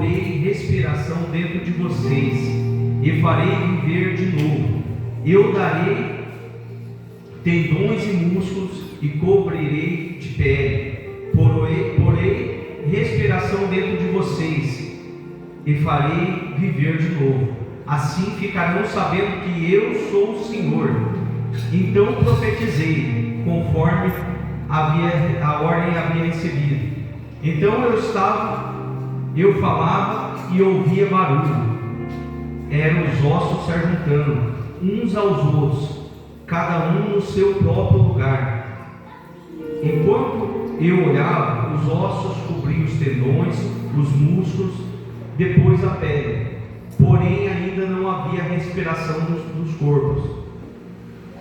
porei respiração dentro de vocês e farei viver de novo. Eu darei tendões e músculos e cobrirei de pele. Porei respiração dentro de vocês e farei viver de novo. Assim ficarão sabendo que eu sou o Senhor. Então profetizei, conforme a ordem havia recebido. Então eu falava e ouvia barulho. Eram os ossos se juntando uns aos outros, cada um no seu próprio lugar. Enquanto eu olhava, os ossos cobriam os tendões, os músculos, depois a pele. Porém ainda não havia respiração dos corpos.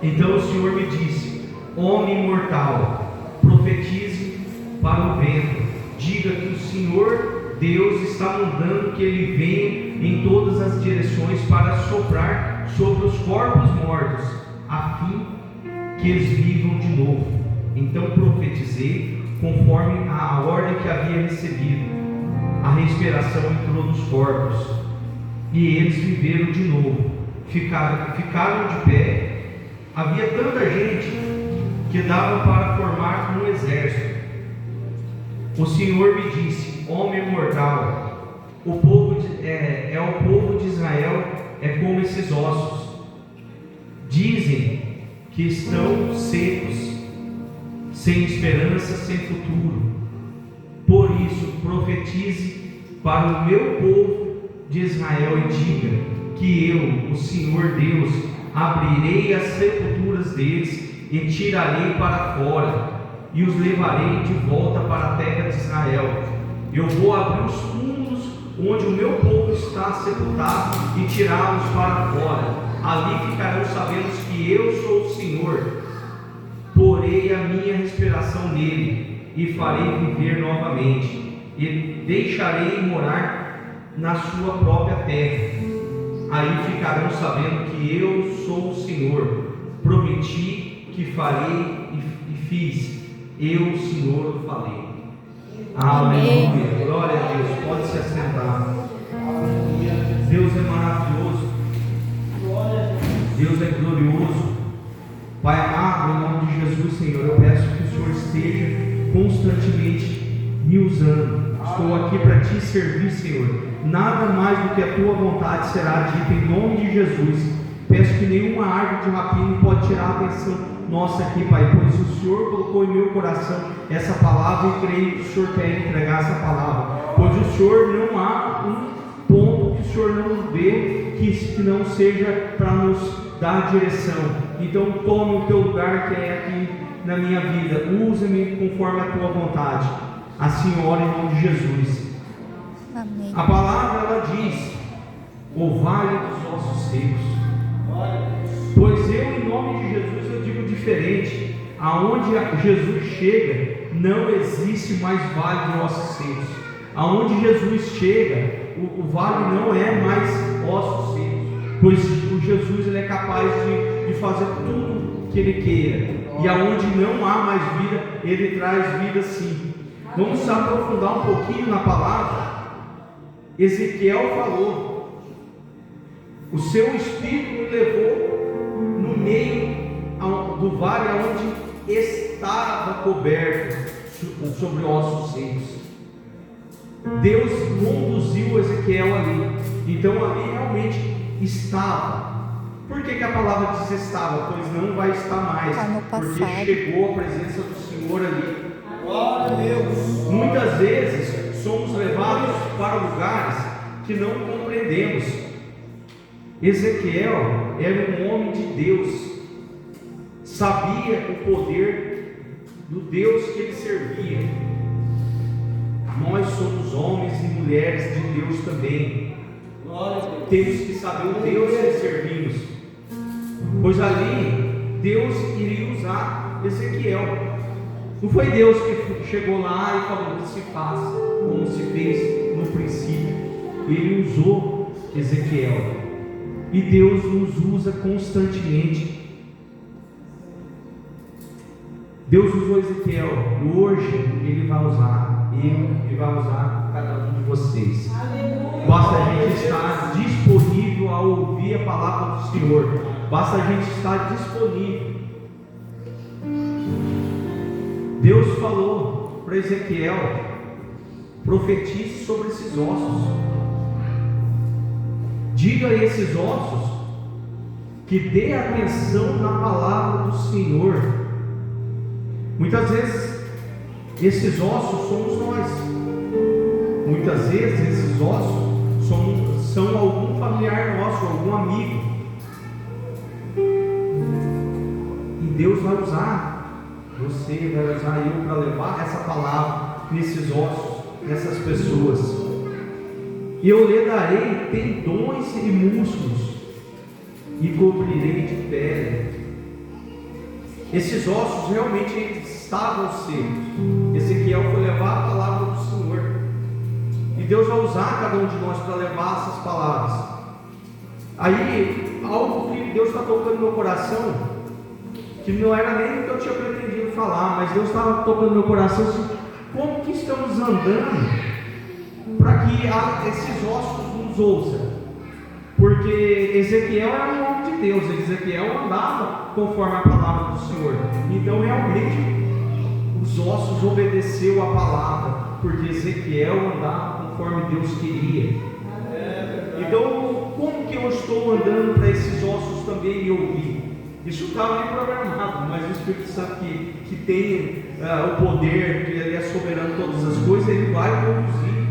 Então o Senhor me disse: homem mortal, profetize para o vento, diga que o Senhor Deus está mandando que ele venha em todas as direções para soprar sobre os corpos mortos, a fim que eles vivam de novo. Então profetizei conforme a ordem que havia recebido. A respiração entrou nos corpos e eles viveram de novo, ficaram de pé. Havia tanta gente que dava para formar um exército. O Senhor me disse: homem mortal, o povo de Israel é como esses ossos. Dizem que estão secos, sem esperança, sem futuro. Por isso profetize para o meu povo de Israel e diga que eu, o Senhor Deus, abrirei as sepulturas deles e tirarei para fora e os levarei de volta para a terra de Israel. Eu vou abrir os túmulos onde o meu povo está sepultado e tirá-los para fora. Ali ficarão sabendo que eu sou o Senhor. Porei a minha respiração nele e farei viver novamente e deixarei morar na sua própria terra. Aí ficarão sabendo que eu sou o Senhor. Prometi que farei e fiz. Eu, o Senhor, falei. Aleluia. Glória a Deus. Pode se assentar. Deus é maravilhoso. Deus é glorioso. Pai amado, em nome de Jesus, Senhor, eu peço que o Senhor esteja constantemente me usando. Estou aqui para te servir, Senhor. Nada mais do que a tua vontade será dita em nome de Jesus. Peço que nenhuma árvore de rapina pode tirar a atenção nossa aqui, Pai, pois o Senhor colocou em meu coração essa palavra e creio que o Senhor quer entregar essa palavra, pois o Senhor não há um ponto que o Senhor não vê que não seja para nos dar direção. Então tome o teu lugar que é aqui na minha vida, usa-me conforme a tua vontade. Assim oro em nome de Jesus. Amém. A palavra ela diz: o vale dos ossos secos. Pois eu, em nome de Jesus, eu digo diferente. Aonde Jesus chega, não existe mais vale de ossos secos. Aonde Jesus chega, o vale não é mais ossos secos, pois o Jesus ele é capaz de fazer tudo que ele queira. E aonde não há mais vida, ele traz vida sim. Vamos se aprofundar um pouquinho na palavra. Ezequiel falou: o seu espírito me levou no meio do vale onde estava coberto sobre ossos secos. Deus conduziu Ezequiel ali. Então ali realmente estava. Por que a palavra diz estava? Pois não vai estar mais, porque chegou a presença do Senhor ali. Glória a Deus. Muitas vezes somos levados para lugares que não compreendemos. Ezequiel era um homem de Deus, sabia o poder do Deus que ele servia. Nós somos homens e mulheres de Deus também. Temos que saber o Deus que servimos, pois ali Deus iria usar Ezequiel. Não foi Deus que chegou lá e falou que se faça, como se fez no princípio. Ele usou Ezequiel. E Deus nos usa constantemente. Deus usou Ezequiel e hoje Ele vai usar eu e vai usar cada um de vocês. Aleluia. basta a gente estar disponível a ouvir a palavra do Senhor, basta a gente estar disponível. Deus falou para Ezequiel: profetize sobre esses ossos, diga a esses ossos que dê atenção na palavra do Senhor. Muitas vezes esses ossos somos nós, muitas vezes esses ossos são algum familiar nosso, algum amigo, e Deus vai usar você, vai usar eu para levar essa palavra nesses ossos, nessas pessoas. E eu lhe darei tendões e músculos e cobrirei de pele. Esses ossos realmente estavam secos. Ezequiel foi levar a palavra do Senhor, e Deus vai usar cada um de nós para levar essas palavras. Aí, algo que Deus está tocando no meu coração, que não era nem o que eu tinha pretendido falar, mas Deus estava tocando no meu coração assim: como que estamos andando para que esses ossos nos ouçam? Porque Ezequiel era um homem de Deus, Ezequiel andava conforme a palavra do Senhor, então realmente os ossos obedeceu a palavra, porque Ezequiel andava conforme Deus queria. Então, como que eu estou andando para esses ossos também me ouvir? Isso estava nem programado, mas o Espírito Santo que tem o poder, que ele é soberano em todas as coisas, ele vai conduzir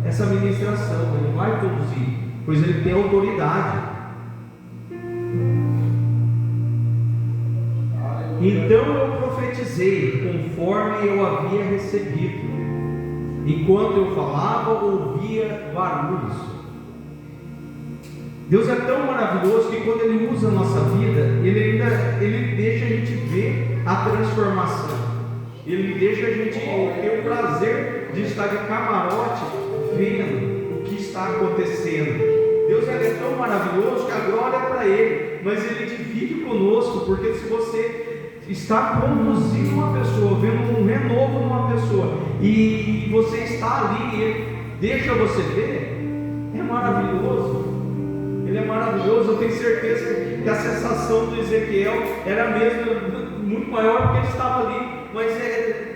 essa ministração, ele vai conduzir, pois ele tem autoridade. Então eu profetizei conforme eu havia recebido. Enquanto eu falava, ouvia barulhos. Deus é tão maravilhoso que quando Ele usa a nossa vida, Ele deixa a gente ver a transformação. Ele deixa a gente ter o prazer de estar de camarote vendo o que está acontecendo. Deus é tão maravilhoso que a glória é para Ele, mas Ele divide conosco, porque se você está conduzindo uma pessoa, vendo um renovo numa pessoa, e você está ali, Ele deixa você ver, é maravilhoso. Ele é maravilhoso. Eu tenho certeza que a sensação do Ezequiel era mesmo muito maior, porque ele estava ali, mas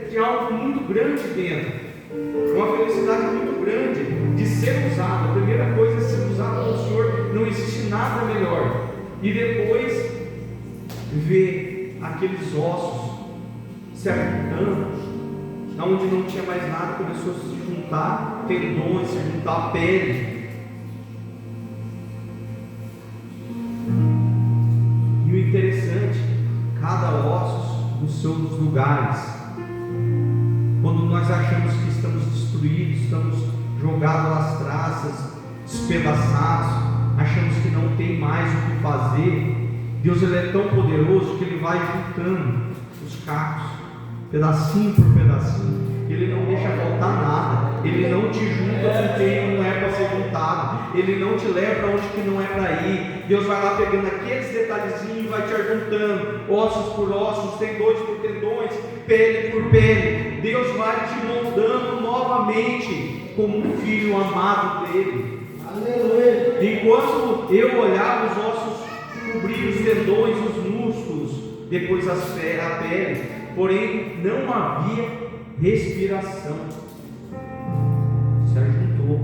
tinha algo muito grande dentro, uma felicidade muito grande de ser usado. A primeira coisa é ser usado pelo Senhor, não existe nada melhor. E depois ver aqueles ossos se ajuntando, onde não tinha mais nada, começou a se juntar tendões, se juntar pele. E o interessante, cada osso nos seus lugares. Quando nós achamos que estamos destruídos, estamos jogados às traças, despedaçados, achamos que não tem mais o que fazer, Deus ele é tão poderoso que Ele vai juntando os cacos, pedacinho por pedacinho. Ele não deixa faltar nada. Ele não te junta com quem não é para ser juntado. Ele não te leva para onde que não é para ir. Deus vai lá pegando aqueles detalhezinhos e vai te juntando, ossos por ossos, tendões por tendões, pele por pele. Deus vai te moldando novamente como um filho amado dele. Aleluia. Enquanto eu olhava, os ossos cobriam os tendões, os músculos, depois a pele, porém não havia respiração. Se ajuntou.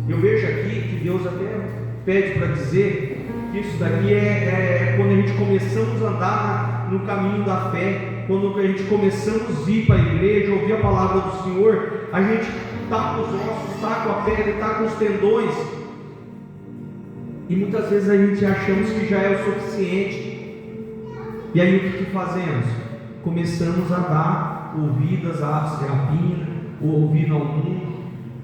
Eu vejo aqui que Deus até pede para dizer que isso daqui é quando a gente começamos a andar no caminho da fé, quando a gente começamos a ir para a igreja, ouvir a palavra do Senhor, a gente está com os ossos, está com a pele, está com os tendões, e muitas vezes a gente achamos que já é o suficiente. E aí o que fazemos? Começamos a dar ouvidas à rapina, ou ouvido ao mundo,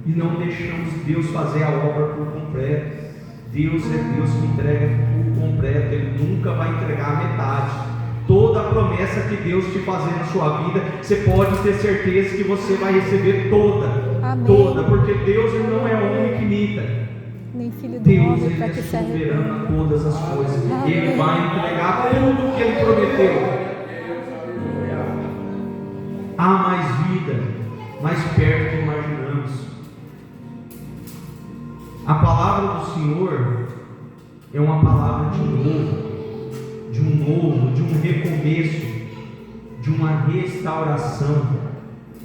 e não deixamos Deus fazer a obra por completo. Deus é Deus que entrega por completo. Ele nunca vai entregar a metade. Toda a promessa que Deus te fazer na sua vida, você pode ter certeza que você vai receber toda. Amém. Toda, porque Deus ele não é homem que imita. Nem filho do Deus homem ele para é que serve. soberano a todas as coisas. Amém. Ele vai entregar tudo o que Ele prometeu. Há mais vida, mais perto que imaginamos. A palavra do Senhor é uma palavra de um recomeço, de uma restauração,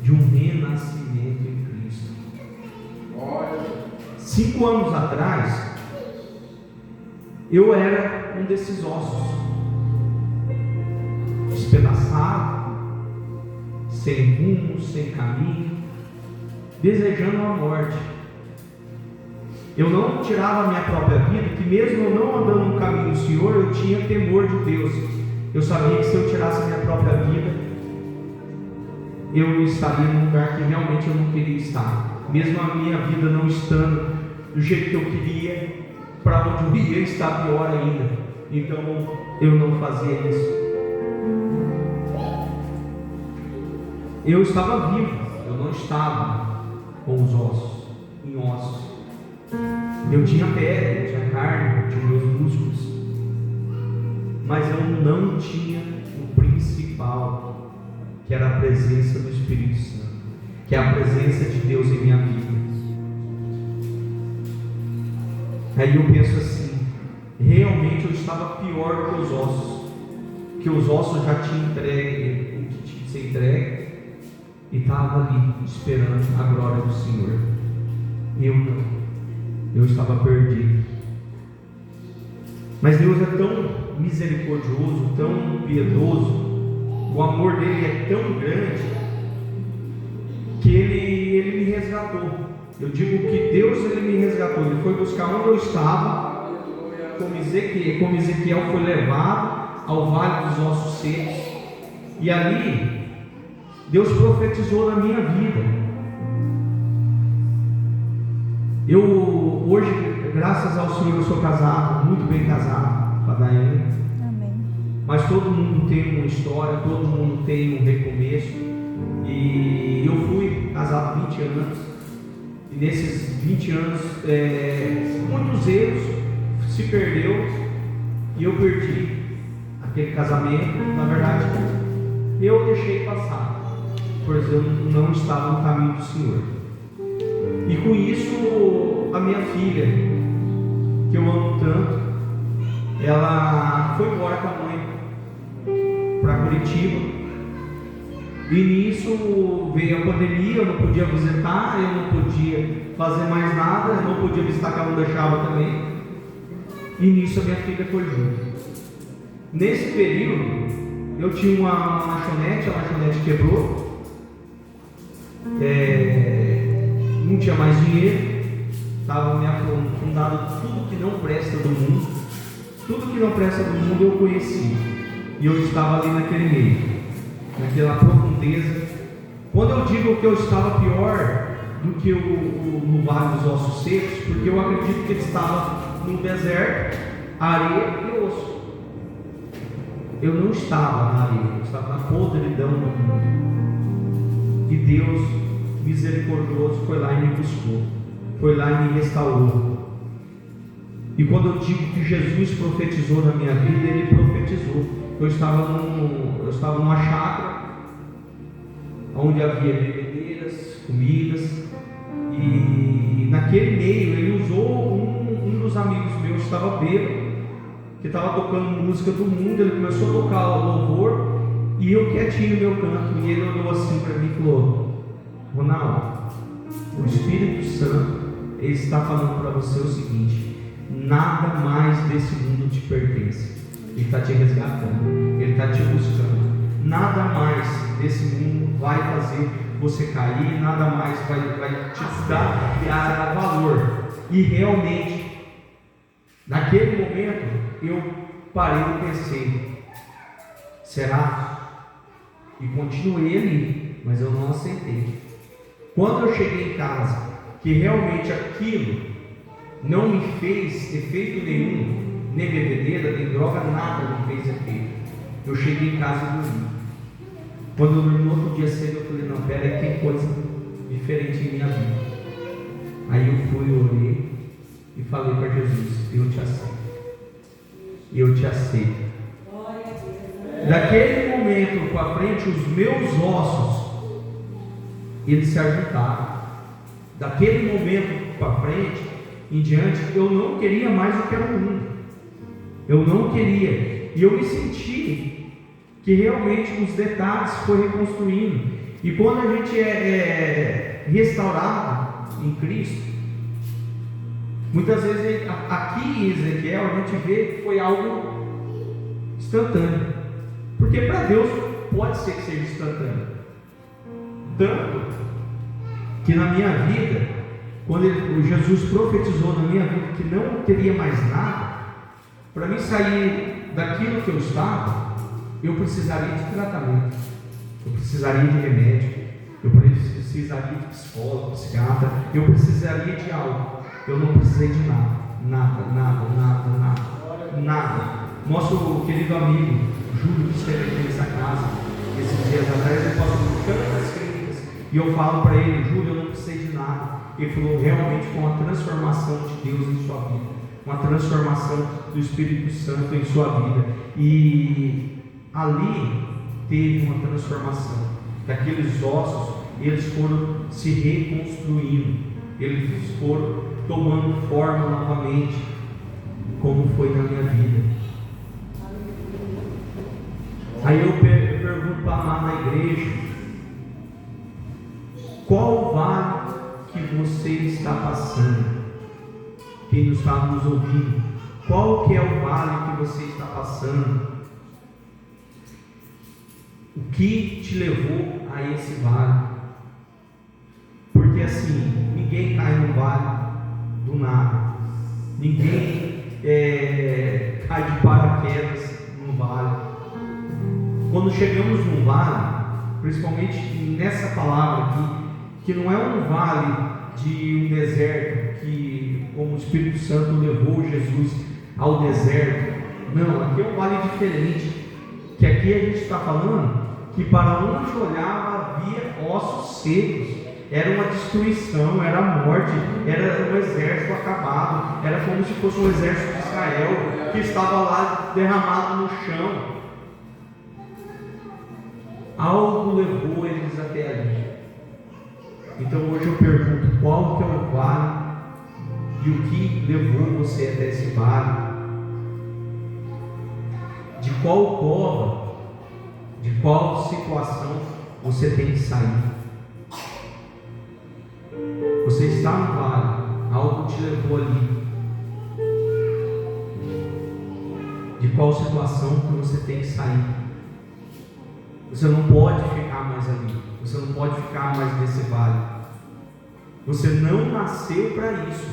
de um renascimento em Cristo. 5 anos atrás, eu era um desses ossos, despedaçado, sem rumo, sem caminho, desejando a morte. Eu não tirava a minha própria vida, que mesmo eu não andando no caminho do Senhor, eu tinha temor de Deus. Eu sabia que se eu tirasse a minha própria vida, eu estaria num lugar que realmente eu não queria estar. Mesmo a minha vida não estando do jeito que eu queria, para onde eu ia estar pior ainda. Então eu não fazia isso. Eu estava vivo, eu não estava com os ossos, em ossos. Eu tinha pele, eu tinha carne, eu tinha meus músculos, mas eu não tinha o principal, que era a presença do Espírito Santo, que é a presença de Deus em minha vida. Aí eu penso assim, realmente eu estava pior que os ossos, que os ossos já tinham entregue o que tinha que ser entregue, e estava ali esperando a glória do Senhor. Eu não. Eu estava perdido. Mas Deus é tão misericordioso, tão piedoso, o amor dele é tão grande, que ele me resgatou. Eu digo que Deus ele me resgatou. Ele foi buscar onde eu estava, como Ezequiel foi levado ao vale dos ossos secos, e ali Deus profetizou na minha vida. Eu hoje, graças ao Senhor, eu sou casado, muito bem casado com a Daiane. Amém. Mas todo mundo tem uma história, todo mundo tem um recomeço. E eu fui casado há 20 anos. E nesses 20 anos, muitos erros se perdeu. E eu perdi aquele casamento. Na verdade, eu deixei passar, pois eu não estava no caminho do Senhor. E com isso, a minha filha, que eu amo tanto, ela foi embora com a mãe para Curitiba. E nisso veio a pandemia, eu não podia visitar, eu não podia fazer mais nada, eu não podia visitar que ela não deixava também. E nisso a minha filha foi junto. Nesse período, eu tinha uma lanchonete, a lanchonete quebrou. Não tinha mais dinheiro, estava me afundado tudo que não presta do mundo. Tudo que não presta do mundo eu conheci. E eu estava ali naquele meio, naquela profundeza. Quando eu digo que eu estava pior do que no Vale dos Ossos Secos, porque eu acredito que ele estava no deserto, areia e osso. Eu não estava na areia, eu estava na podridão do mundo. E Deus misericordioso foi lá e me buscou, foi lá e me restaurou. E quando eu digo que Jesus profetizou na minha vida, ele profetizou. Eu estava numa chácara onde havia bebedeiras, comidas, e naquele meio ele usou um dos amigos meus que estava bêbado, que estava tocando música do mundo. Ele começou a tocar o louvor e eu quietinho no meu canto, e ele olhou assim para mim e falou: Ronaldo, o Espírito Santo ele está falando para você o seguinte: nada mais desse mundo te pertence. Ele está te resgatando, ele está te buscando. Nada mais desse mundo vai fazer você cair, nada mais vai te dar valor. E realmente, naquele momento, eu parei e pensei: será? E continuei ali, mas eu não aceitei. Quando eu cheguei em casa, que realmente aquilo não me fez efeito nenhum, nem bebedeira, nem droga, nada me fez efeito. Eu cheguei em casa e dormi. Quando eu dormi no outro dia cedo, eu falei: não, pera aí, tem coisa diferente em minha vida. Aí eu fui, orei e falei para Jesus: eu te aceito. Eu te aceito. Daquele momento para frente, os meus ossos eles se ajuntaram. Daquele momento para frente, em diante, eu não queria mais o que era o mundo. Eu não queria. E eu me senti que realmente os detalhes foi reconstruindo. E quando a gente é restaurado em Cristo, muitas vezes aqui em Ezequiel a gente vê que foi algo instantâneo. Porque para Deus pode ser que seja instantâneo. Tanto que na minha vida, quando Jesus profetizou na minha vida que não teria mais nada, para mim sair daquilo que eu estava, eu precisaria de tratamento, eu precisaria de remédio, eu precisaria de psicólogo, psiquiatra, eu precisaria de algo. Eu não precisei de nada. Nosso querido amigo Júlio, que esteve aqui nessa casa esses dias atrás, ele passou por tantas críticas, e eu falo para ele: Júlio, eu não precisei de nada. Ele falou: realmente com a transformação de Deus em sua vida, uma transformação do Espírito Santo em sua vida. E ali teve uma transformação. Daqueles ossos, eles foram se reconstruindo, eles foram tomando forma novamente, como foi na minha vida. Aí eu pergunto para lá na igreja: qual o vale que você está passando? Quem está nos ouvindo, qual que é o vale que você está passando? O que te levou a esse vale? Porque assim, ninguém cai no vale do nada, ninguém cai de paraquedas no vale. Quando chegamos no vale, principalmente nessa palavra aqui, que não é um vale de um deserto, que como o Espírito Santo levou Jesus ao deserto, não, aqui é um vale diferente, que aqui a gente está falando que para onde olhava havia ossos secos, era uma destruição, era a morte, era um exército acabado, era como se fosse um exército de Israel que estava lá derramado no chão. Algo levou eles até ali. Então hoje eu pergunto: qual que é o vale e o que levou você até esse vale? De qual cova, de qual situação você tem que sair? Você está no vale, algo te levou ali. De qual situação que você tem que sair? Você não pode ficar mais ali, você não pode ficar mais nesse vale. Você não nasceu para isso.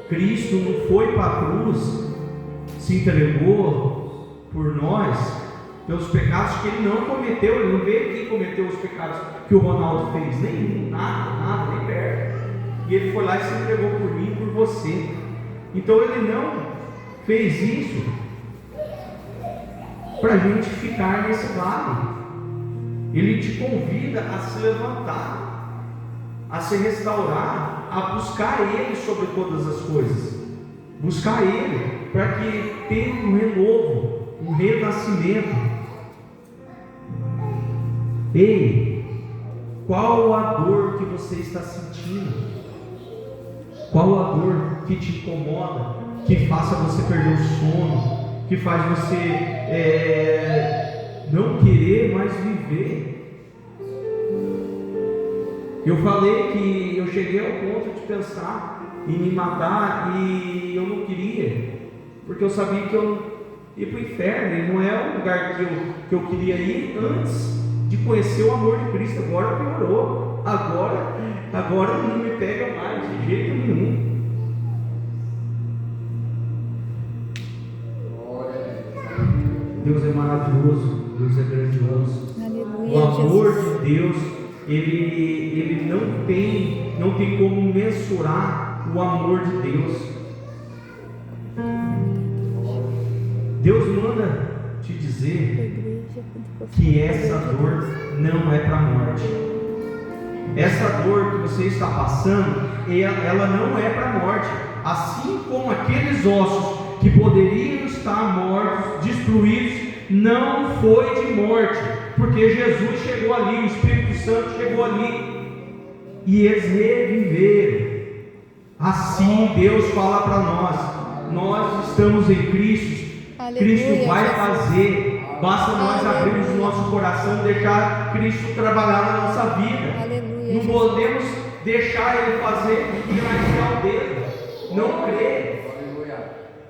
Cristo não foi para a cruz, se entregou por nós, pelos pecados que ele não cometeu. Ele não veio aqui cometer os pecados que o Ronaldo fez, nem nada, nem perto. E ele foi lá e se entregou por mim e por você. Então ele não fez isso para a gente ficar nesse vale. Ele te convida a se levantar, a se restaurar, a buscar Ele sobre todas as coisas. Buscar Ele para que tenha um renovo, um renascimento. Ei, qual a dor que você está sentindo? Qual a dor que te incomoda, que faça você perder o sono, que faz você não querer mais viver? Eu falei que eu cheguei ao ponto de pensar em me matar e eu não queria, porque eu sabia que eu ia para o inferno, e não é o lugar que eu queria ir antes de conhecer o amor de Cristo. Agora piorou, agora não me pega mais de jeito nenhum. Deus é maravilhoso, Deus é grandioso. Aleluia, o amor Jesus. De Deus, ele não tem como mensurar o amor de Deus. Deus manda te dizer que essa dor não é para a morte. Essa dor que você está passando, ela não é para a morte. Assim como aqueles ossos que poderiam estar mortos, destruídos, não foi de morte, porque Jesus chegou ali, o Espírito Santo chegou ali, e eles reviveram. Assim Deus fala para nós estamos em Cristo. Aleluia, Cristo vai Jesus. fazer, basta nós Aleluia. abrirmos o nosso coração, deixar Cristo trabalhar na nossa vida. Aleluia, Não Jesus. podemos deixar Ele fazer e enfiar o dedo, não crer.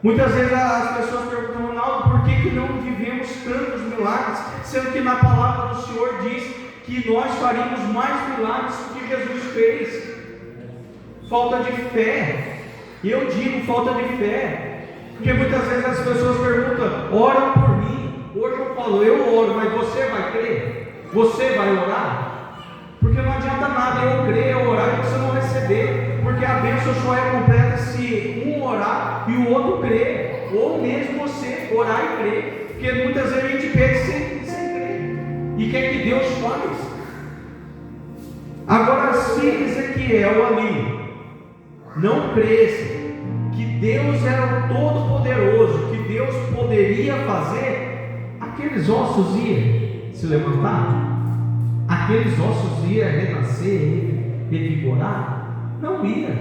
Muitas vezes as pessoas perguntam: Ronaldo, por que não vivemos tantos milagres, sendo que na palavra do Senhor diz que nós faríamos mais milagres do que Jesus fez? Falta de fé. Eu digo falta de fé, porque muitas vezes as pessoas perguntam: ora por mim. Hoje eu falo: eu oro, mas você vai crer? Você vai orar? Porque não adianta nada eu crer, eu orar e você não receber, porque a bênção só é completa se um orar e o outro crer, ou mesmo você orar e crer, porque muitas vezes a gente pede sem crer. E o que é que Deus faz? Agora, se Ezequiel ali não cresce que Deus era o Todo-Poderoso, que Deus poderia fazer, aqueles ossos iam se levantar? Aqueles ossos iam renascer, revigorar? Não ia.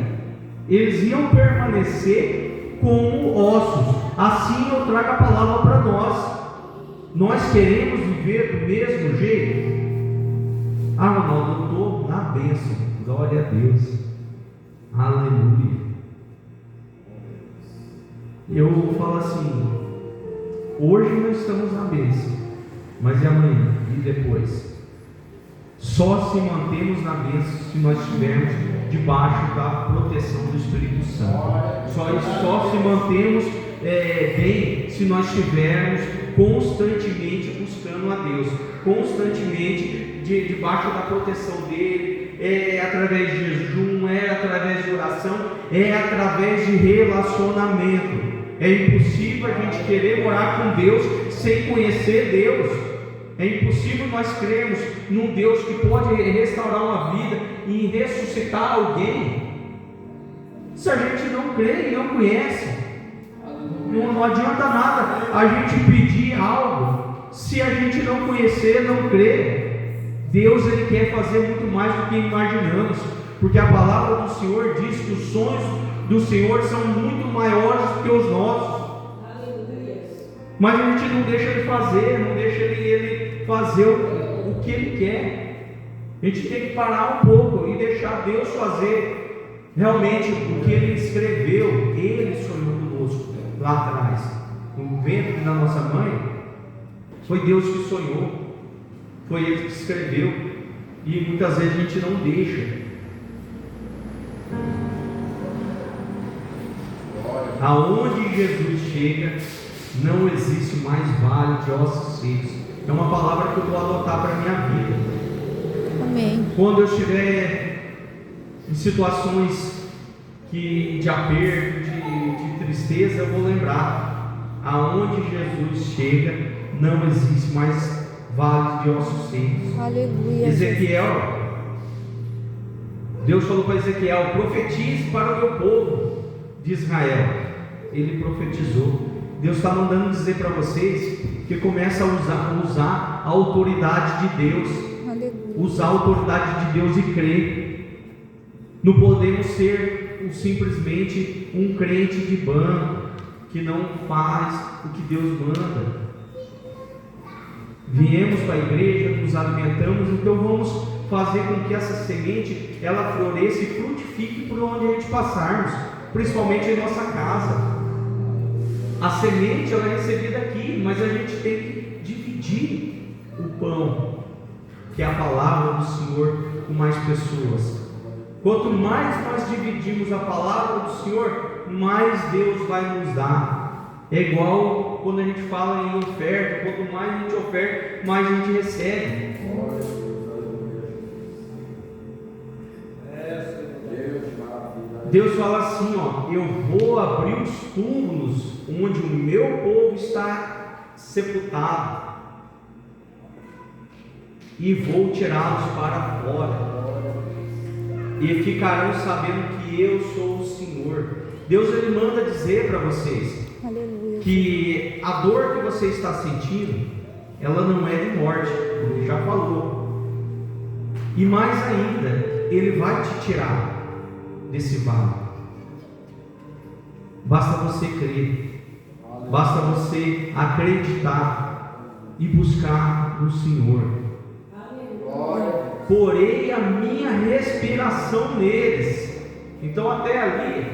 Eles iam permanecer como ossos. Assim eu trago a palavra para nós. Nós queremos viver do mesmo jeito? Ah, Ronaldo, eu estou na bênção. Glória a Deus. Aleluia. Eu falo assim: hoje nós estamos na bênção, mas e amanhã? E depois? Só se mantemos na bênção se nós estivermos debaixo da proteção do Espírito Santo. Só se mantemos bem se nós estivermos constantemente buscando a Deus, constantemente debaixo da proteção dele. É através de jejum, é através de oração, é através de relacionamento. É impossível a gente querer morar com Deus sem conhecer Deus. É impossível nós crermos num Deus que pode restaurar uma vida e ressuscitar alguém se a gente não crê e não conhece. Não adianta nada a gente pedir algo se a gente não conhecer, não crer. Deus, Ele quer fazer muito mais do que imaginamos, porque a palavra do Senhor diz que os sonhos do Senhor são muito maiores do que os nossos. Mas a gente não deixa Ele fazer, não deixa Ele fazer o que Ele quer. A gente tem que parar um pouco e deixar Deus fazer realmente o que Ele escreveu. Ele sonhou conosco lá atrás, no ventre da nossa mãe. Foi Deus que sonhou, foi Ele que escreveu, e muitas vezes a gente não deixa. Aonde Jesus chega, não existe mais vale de ossos secos. É uma palavra que eu vou adotar para a minha vida. Amém. Quando eu estiver em situações de aperto, de tristeza, eu vou lembrar: aonde Jesus chega, não existe mais vale de ossos secos. Aleluia. Ezequiel, Deus falou para Ezequiel: profetize para o meu povo de Israel. Ele profetizou. Deus está mandando dizer para vocês que começa a usar a autoridade de Deus. Aleluia. Usar a autoridade de Deus e crer. Não podemos ser simplesmente um crente de banco que não faz o que Deus manda. Viemos para a igreja, nos alimentamos, então vamos fazer com que essa semente ela floresça e frutifique por onde a gente passarmos, principalmente em nossa casa. A semente ela é recebida aqui, mas a gente tem que dividir o pão, que é a palavra do Senhor, com mais pessoas. Quanto mais nós dividimos a palavra do Senhor, mais Deus vai nos dar. É igual quando a gente fala em oferta: quanto mais a gente oferta, mais a gente recebe. Deus fala assim: eu vou abrir os túmulos onde o meu povo está sepultado e vou tirá-los para fora, e ficarão sabendo que eu sou o Senhor. Deus, Ele manda dizer para vocês: aleluia, que a dor que você está sentindo, ela não é de morte, Ele já falou. E mais ainda, Ele vai te tirar desse vale. Basta você crer, basta você acreditar e buscar no Senhor. Porei a minha respiração neles. Então até ali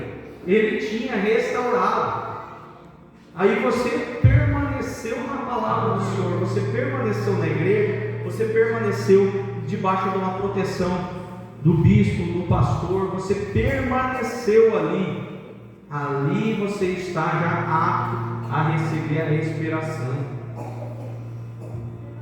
ele tinha restaurado. Aí você permaneceu na palavra do Senhor, você permaneceu na igreja, você permaneceu debaixo de uma proteção do bispo, do pastor, você permaneceu ali. Ali você está já apto a receber a respiração.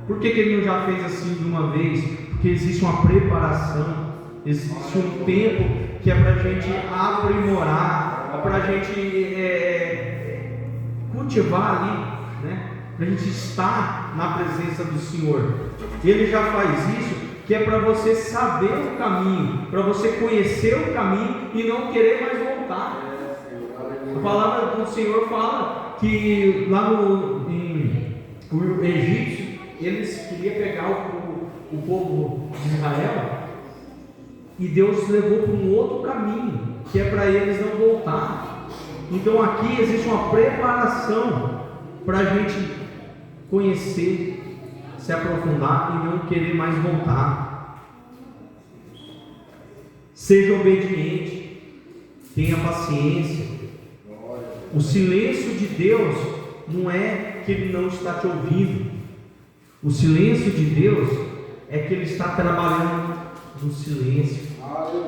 Por que ele não já fez assim de uma vez? Porque existe uma preparação, existe um tempo que é para a gente aprimorar, é para a gente cultivar ali, né? Para a gente estar na presença do Senhor. Ele já faz isso, que é para você saber o caminho, para você conhecer o caminho e não querer mais voltar. A palavra do Senhor fala que lá no Egito, eles queriam pegar o povo de Israel e Deus levou para um outro caminho, que é para eles não voltar. Então aqui existe uma preparação para a gente conhecer, se aprofundar e não querer mais voltar. Seja obediente, tenha paciência. O silêncio de Deus não é que Ele não está te ouvindo. O silêncio de Deus é que Ele está trabalhando no silêncio,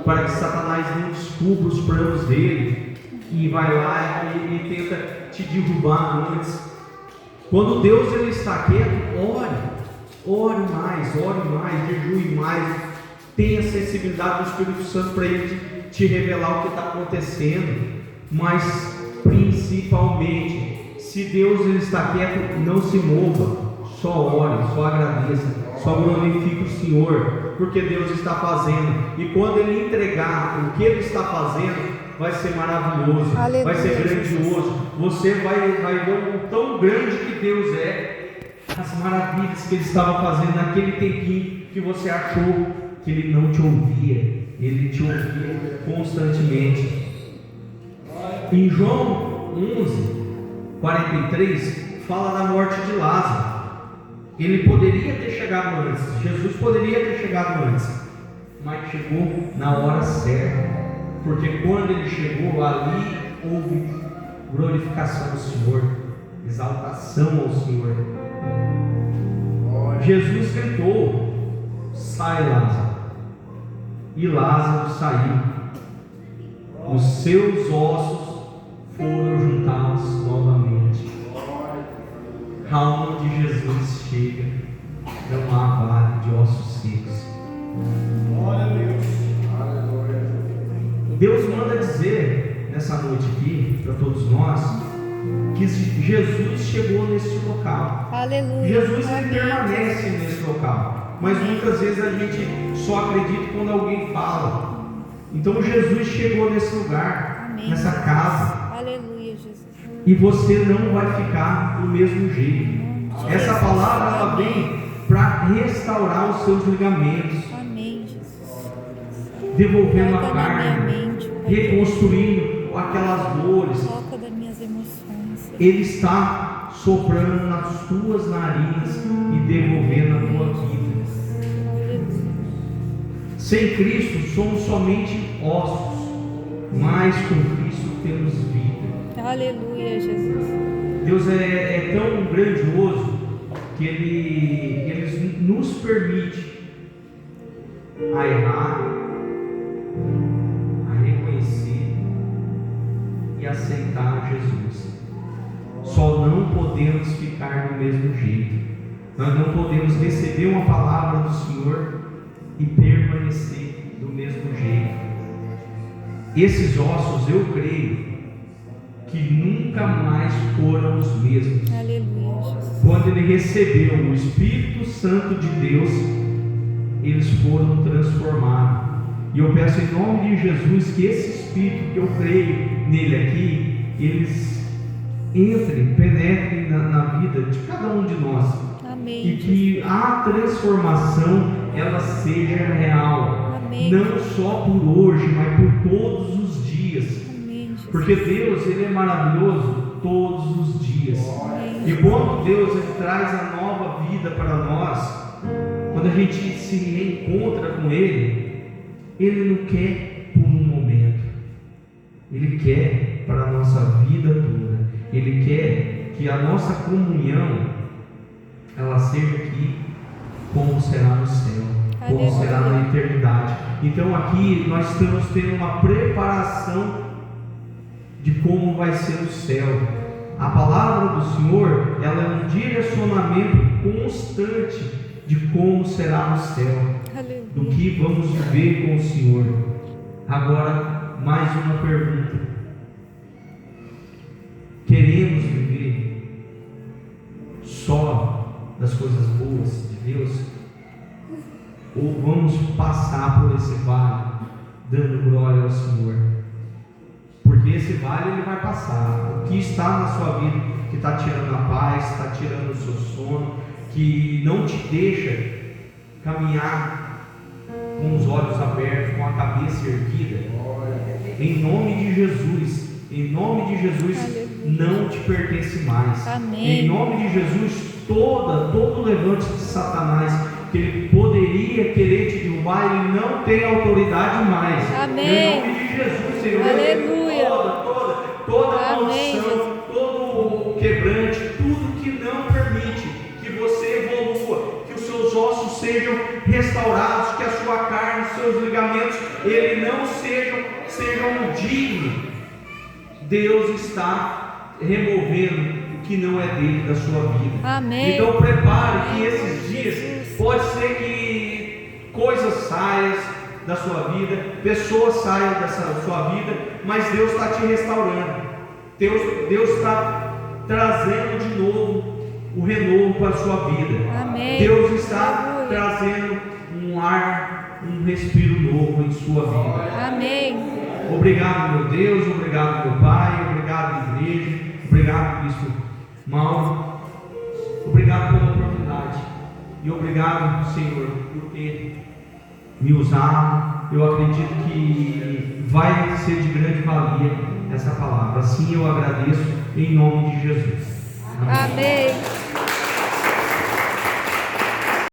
para que Satanás não descubra os planos dele e vai lá e tenta te derrubar antes. Quando Deus ele está quieto, ore mais, jejue mais, tenha sensibilidade do Espírito Santo para Ele te revelar o que está acontecendo. Mas principalmente, se Deus ele está quieto, não se mova, só ore, só agradeça, só glorifique o Senhor, porque Deus está fazendo. E quando Ele entregar o que Ele está fazendo, vai ser maravilhoso, aleluia, vai ser grandioso. Você vai ver o tão grande que Deus é, as maravilhas que Ele estava fazendo naquele tempinho que você achou que Ele não te ouvia. Ele te ouvia constantemente. Em João 11:43 fala da morte de Lázaro. Ele poderia ter chegado antes, Jesus poderia ter chegado antes, mas chegou na hora certa, porque quando ele chegou ali, houve glorificação ao Senhor, exaltação ao Senhor. Jesus gritou: sai, Lázaro. E Lázaro saiu. Os seus ossos foram juntados novamente. A alma de Jesus chega, não há vale de ossos secos. Glória a Deus. Deus manda dizer nessa noite aqui para todos nós que Jesus chegou nesse local. Aleluia. Jesus ele permanece nesse local, mas muitas vezes a gente só acredita quando alguém fala. Então Jesus chegou nesse lugar, amém, nessa casa. Aleluia, Jesus. E você não vai ficar do mesmo jeito. Essa palavra ela vem para restaurar os seus ligamentos. Amém, Jesus. Devolvendo a carne, reconstruindo aquelas dores. Toca das minhas emoções. Ele está soprando nas tuas narinas e devolvendo a tua vida. Sem Cristo somos somente ossos, mas com Cristo temos vida. Aleluia, Jesus. Deus é tão grandioso que Ele nos permite a errar, a reconhecer e aceitar Jesus. Só não podemos ficar do mesmo jeito. Nós não podemos receber uma palavra do Senhor e permanecer do mesmo jeito. Esses ossos, eu creio que nunca mais foram os mesmos. Aleluia, Jesus. Quando ele recebeu o Espírito Santo de Deus, eles foram transformados. E eu peço em nome de Jesus que esse Espírito que eu creio nele aqui, eles entrem, penetrem na vida de cada um de nós. Amém. E que a transformação ela seja real. Amém. Não só por hoje, mas por todos os dias. Amém, Jesus. Porque Deus, Ele é maravilhoso todos os dias. E quando Deus Ele traz a nova vida para nós, quando a gente se reencontra com Ele, Ele não quer por um momento, Ele quer para a nossa vida toda. Ele quer que a nossa comunhão ela seja aqui como será no céu, como será na eternidade. Então aqui nós estamos tendo uma preparação de como vai ser o céu. A palavra do Senhor, ela é um direcionamento constante de como será no céu, do que vamos viver com o Senhor. Agora, mais uma pergunta: queremos viver só das coisas boas de Deus? Ou vamos passar por esse vale dando glória ao Senhor? Porque esse vale ele vai passar. O que está na sua vida, que está tirando a paz, está tirando o seu sono, que não te deixa caminhar com os olhos abertos, com a cabeça erguida, em nome de Jesus, não te pertence mais. Amém. Em nome de Jesus, todo levante de Satanás que ele poderia querer te derrubar, ele não tem autoridade mais. Amém. Em nome de Jesus, Senhor. Aleluia. Toda Amém, maldição, todo quebrante, tudo que não permite que você evolua, que os seus ossos sejam restaurados, que a sua carne, os seus ligamentos, ele não sejam dignos. Deus está removendo o que não é dele da sua vida. Amém. Então prepare que esses dias pode ser que coisas saiam da sua vida, pessoas saiam dessa sua vida, mas Deus está te restaurando. Deus está trazendo de novo o renovo para a sua vida. Amém. Deus está trazendo um ar, um respiro novo em sua vida. Amém. Obrigado, meu Deus, obrigado, meu Pai, obrigado, igreja, obrigado, Bispo Mauro, obrigado pela oportunidade e obrigado, Senhor, por ter me usado. Eu acredito que vai ser de grande valia essa palavra. Assim eu agradeço em nome de Jesus. Amém. Amém.